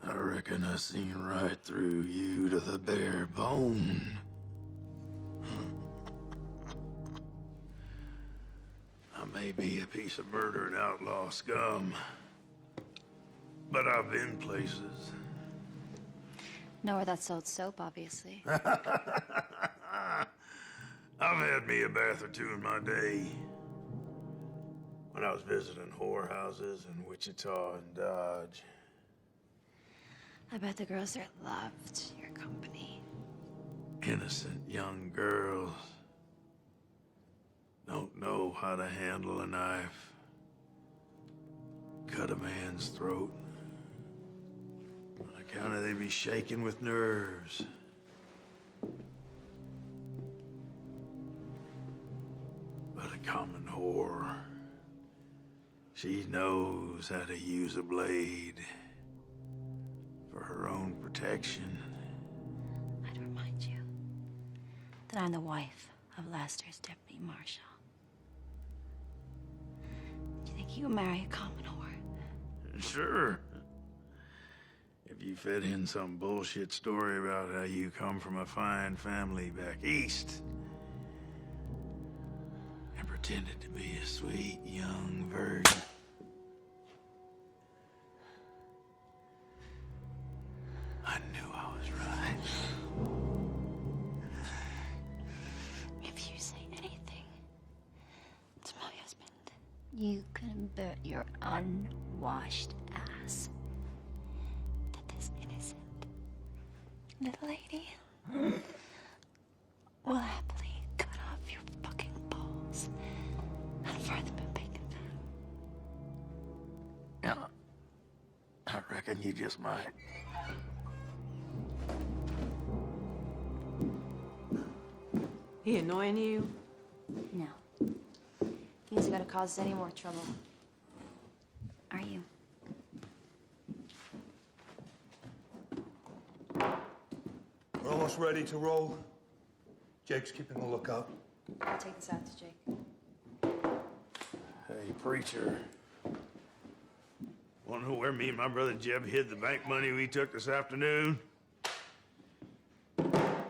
I reckon I seen right through you to the bare bone. I may be a piece of murder and outlaw scum, but I've been places. Nowhere that sold soap, obviously. I've had me a bath or two in my day. When I was visiting whorehouses in Wichita and Dodge. I bet the girls there loved your company. Innocent young girls. Don't know how to handle a knife. Cut a man's throat. On account of they be shaking with nerves. But a common whore. She knows how to use a blade for her own protection. I'd remind that I'm the wife of Lester's deputy marshal. Do you think you would marry a common whore? Sure. If you fed in some bullshit story about how you come from a fine family back east and pretended to be a sweet young virgin. I knew I was right. If you say anything to my husband, you can bet your unwashed ass that this innocent little lady will happily cut off your fucking balls and fry them in bacon fat. Yeah, I reckon you just might. He annoying you? No. He isn't gonna cause us any more trouble. Are you? We're almost ready to roll. Jake's keeping a lookout. I'll take this out to Jake. Hey, preacher. Wanna know where me and my brother Jeb hid the bank money we took this afternoon?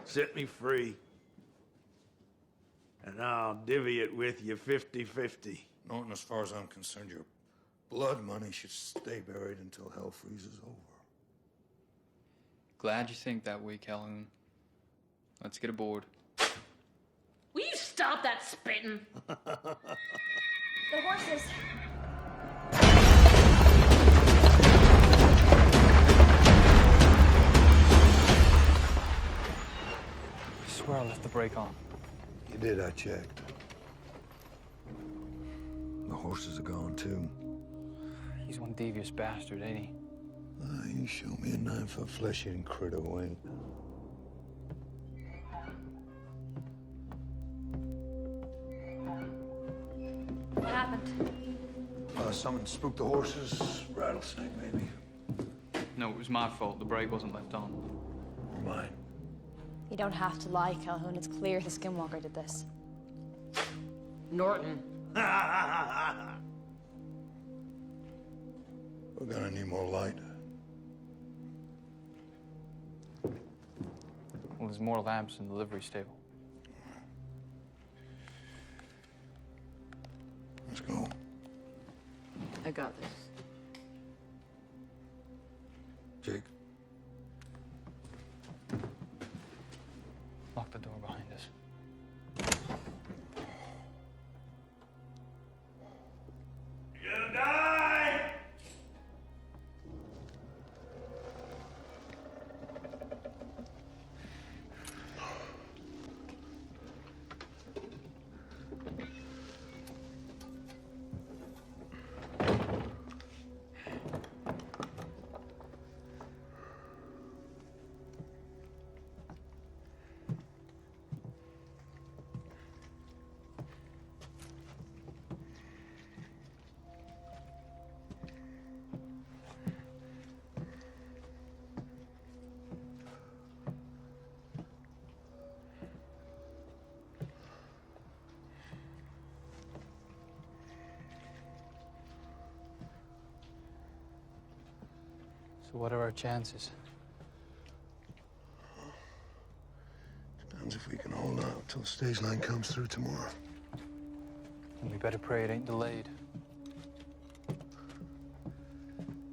Set me free. And I'll divvy it with you 50-50. Norton, as far as I'm concerned, your blood money should stay buried until hell freezes over. Glad you think that way, Calhoun. Let's get aboard. Will you stop that spitting? The horses. I swear I left the brake on. You did, I checked. The horses are gone, too. He's one devious bastard, ain't he? You show me a 9-foot flesh-eating critter who ain't. What happened? Someone spooked the horses. Rattlesnake, maybe. No, it was my fault. The brake wasn't left on. Mine. You don't have to lie, Calhoun. It's clear the Skinwalker did this. Norton. We're gonna need more light. Well, there's more lamps in the livery stable. Let's go. I got this. Jake. Lock the door behind us. You're gonna die! So what are our chances? Depends if we can hold out till the stage line comes through tomorrow. And we better pray it ain't delayed.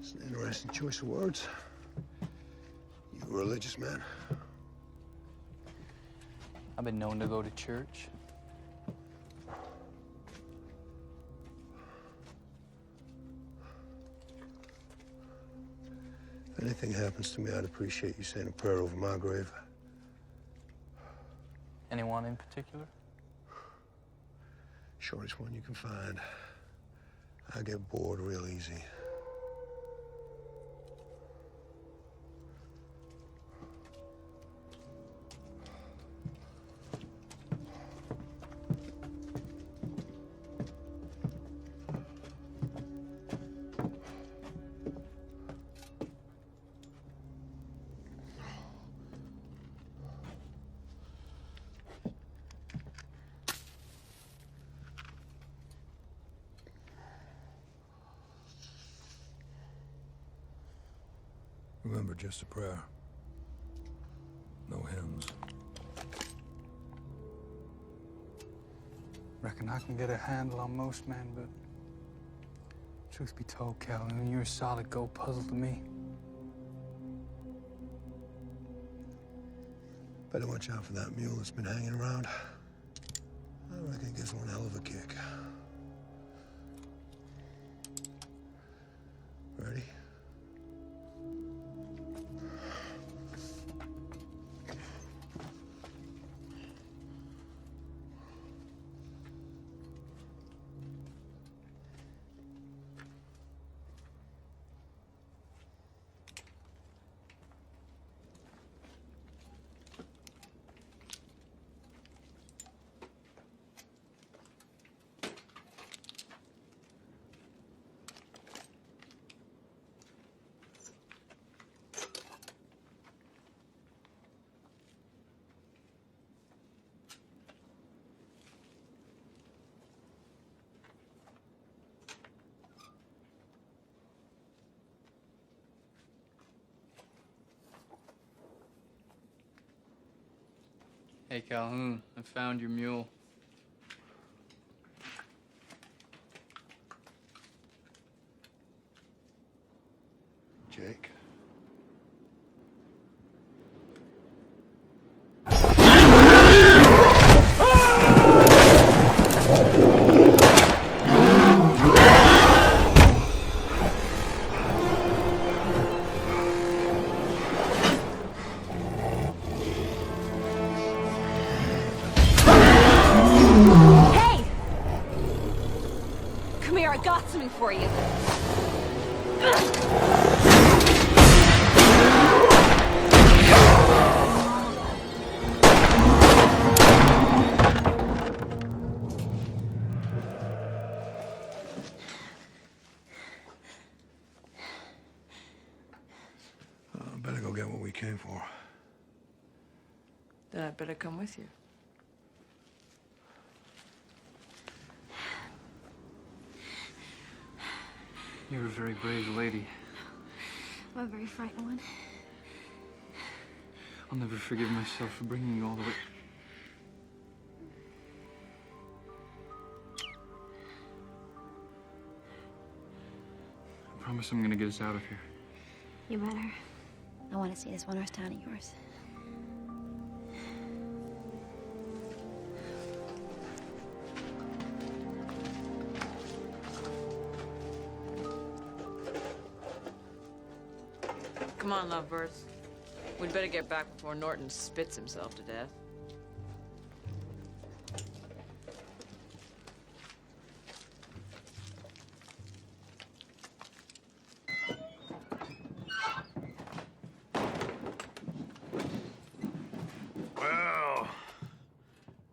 It's an interesting choice of words. You a religious man? I've been known to go to church. If anything happens to me, I'd appreciate you saying a prayer over my grave. Anyone in particular? Shortest one you can find. I get bored real easy. Remember, just a prayer. No hymns. Reckon I can get a handle on most men, but truth be told, Calhoun, you're a solid gold puzzle to me. Better watch out for that mule that's been hanging around. I reckon it gives one hell of a kick. Ready? Hey, Calhoun, I found your mule. Jake. Hey! Come here, I got something for you. Better go get what we came for. Then I'd better come with you. You're a very brave lady. I'm a very frightened one. I'll never forgive myself for bringing you all the way. I promise I'm gonna get us out of here. You better. I want to see this one-horse town of yours. Come on, lovebirds. We'd better get back before Norton spits himself to death. Well,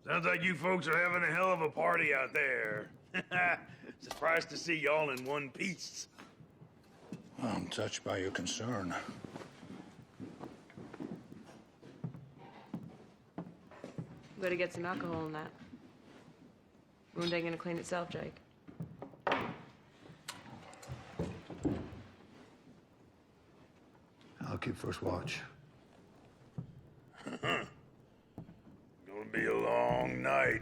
sounds like you folks are having a hell of a party out there. Surprised to see y'all in one piece. I'm touched by your concern. We gotta get some alcohol in that. Wound ain't gonna clean itself, Jake. I'll keep first watch. Gonna be a long night.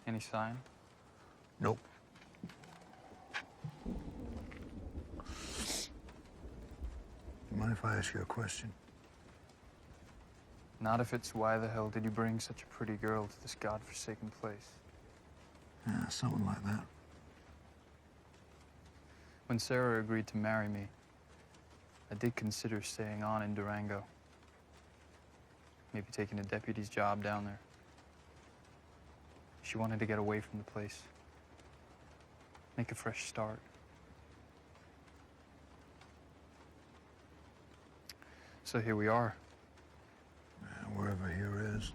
Any sign? Nope. Mind if I ask you a question? Not if it's why the hell did you bring such a pretty girl to this godforsaken place? Yeah, something like that. When Sarah agreed to marry me, I did consider staying on in Durango. Maybe taking a deputy's job down there. She wanted to get away from the place. Make a fresh start. So here we are. Wherever here is.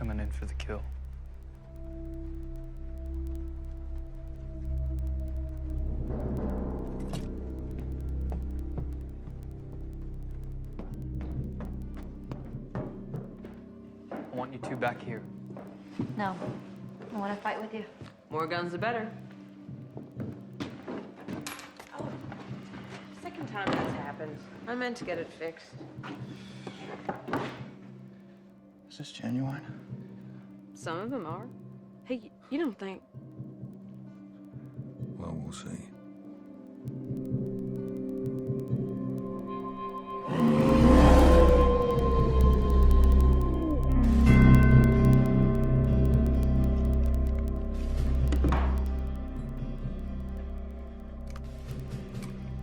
coming in for the kill. I want you two back here. No. I want to fight with you. More guns, the better. Oh, second time that's happened. I meant to get it fixed. Is this genuine? Some of them are. Hey, you don't think... Well, we'll see.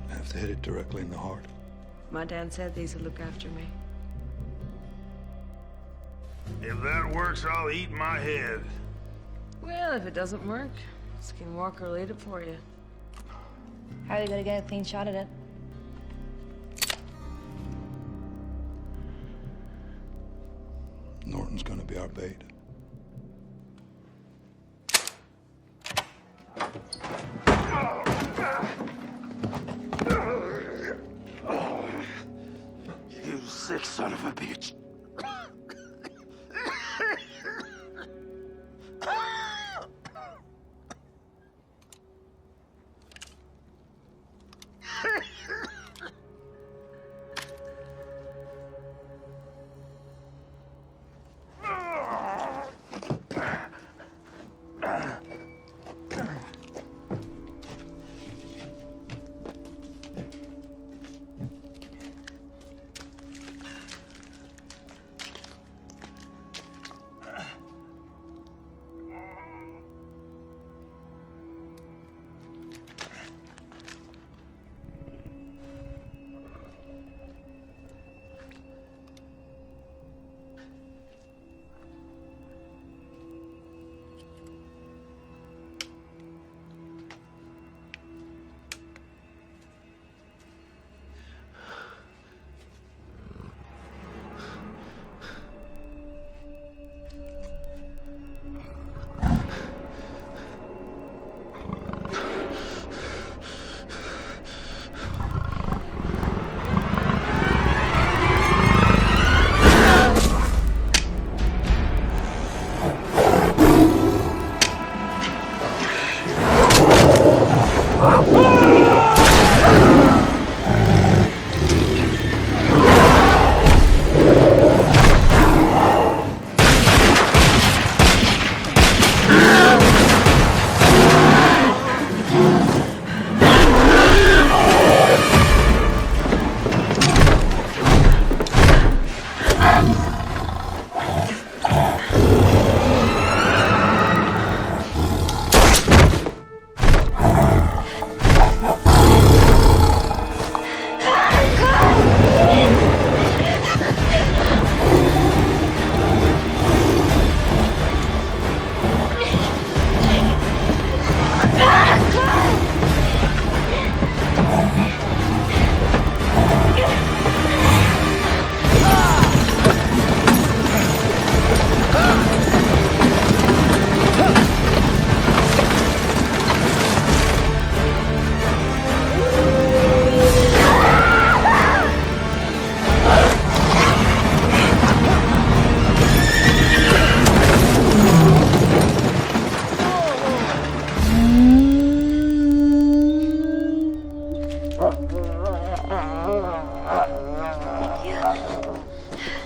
Have to hit it directly in the heart. My dad said these would look after me. If that works, I'll eat my head. Well, if it doesn't work, Skinwalker will eat it for you. How are you gonna get a clean shot at it? Norton's gonna be our bait. You sick son of a bitch.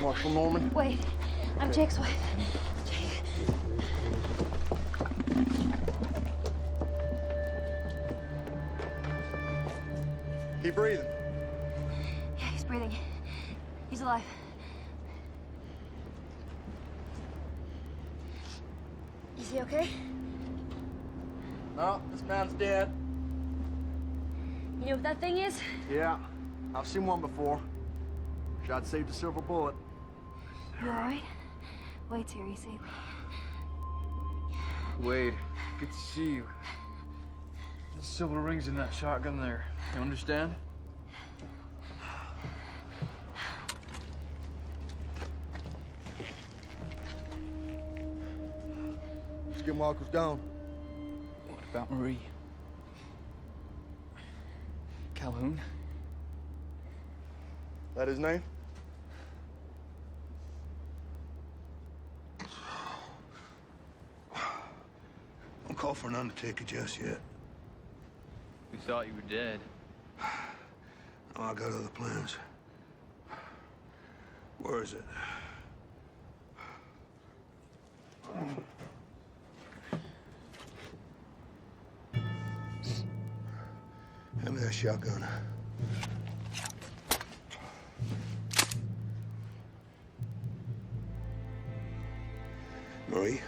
Marshal Norman. Wait, I'm Jake's wife. Keep breathing. Yeah, he's breathing. He's alive. Is he okay? No, this man's dead. You know what that thing is? Yeah, I've seen one before. Wish I'd saved a silver bullet. You alright? Wait till you see me. Wade, good to see you. The silver rings in that shotgun there. You understand? Skinwalker's gone. What about Marie? Calhoun? That his name? Don't call for an undertaker just yet. We thought you were dead. No, I got other plans. Where is it? Hand me that shotgun. Marie?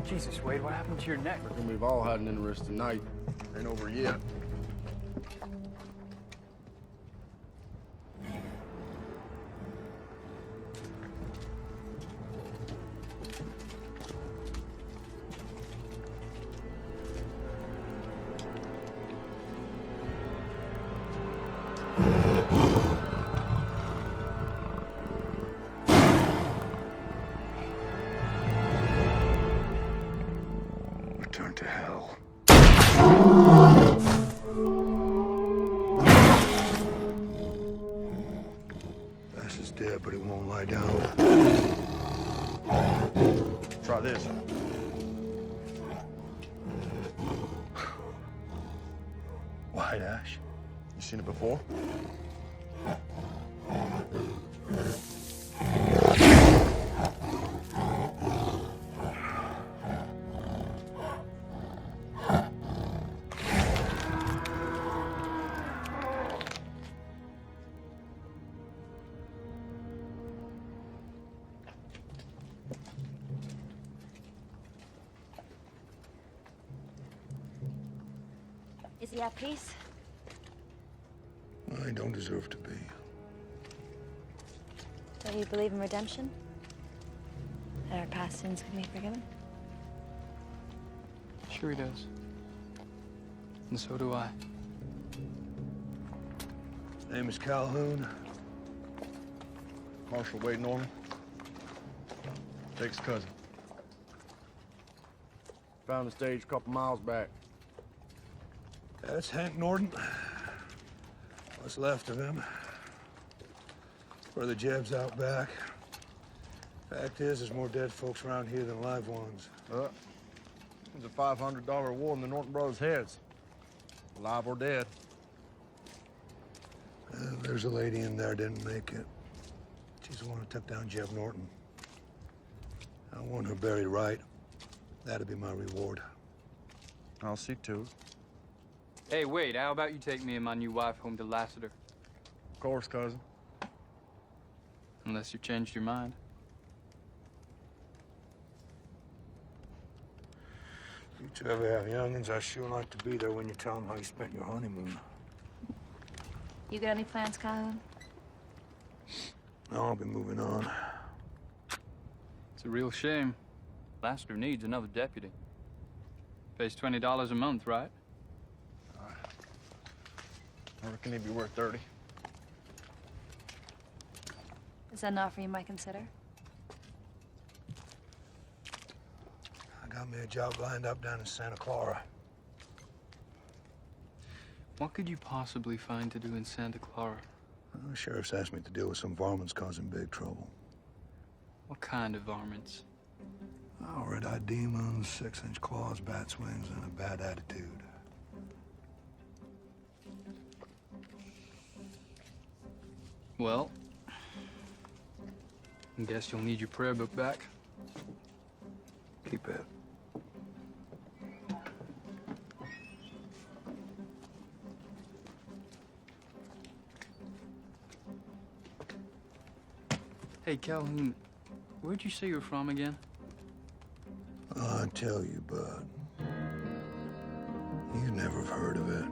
Jesus, Wade, what happened to your neck? Reckon we've all had an interesting night. Ain't over yet. Return to hell. Bass is dead, but he won't lie down. Try this. White ash. You seen it before? Is he at peace? Well, he don't deserve to be. Don't you believe in redemption? That our past sins can be forgiven? Sure he does. And so do I. His name is Calhoun. Marshal Wade Norman. Jake's cousin. Found the stage a couple miles back. That's Hank Norton. What's left of him. Where the Jeb's out back. Fact is, there's more dead folks around here than live ones. There's a $500 award in the Norton brothers' heads. Alive or dead. There's a lady in there didn't make it. She's the one who took down Jeb Norton. I want her buried right. That'd be my reward. I'll see to it. Hey, Wade, how about you take me and my new wife home to Lassiter? Of course, cousin. Unless you've changed your mind. If you two ever have youngins, I sure like to be there when you tell them how you spent your honeymoon. You got any plans, Calhoun? No, I'll be moving on. It's a real shame. Lassiter needs another deputy. Pays $20 a month, right? I reckon he'd be worth 30. Is that an offer you might consider? I got me a job lined up down in Santa Clara. What could you possibly find to do in Santa Clara? The sheriff's asked me to deal with some varmints causing big trouble. What kind of varmints? Oh, red-eyed demons, 6-inch claws, bat wings, and a bad attitude. Well, I guess you'll need your prayer book back. Keep it. Hey, Calhoun, where'd you say you were from again? I tell you, bud. You'd never have heard of it.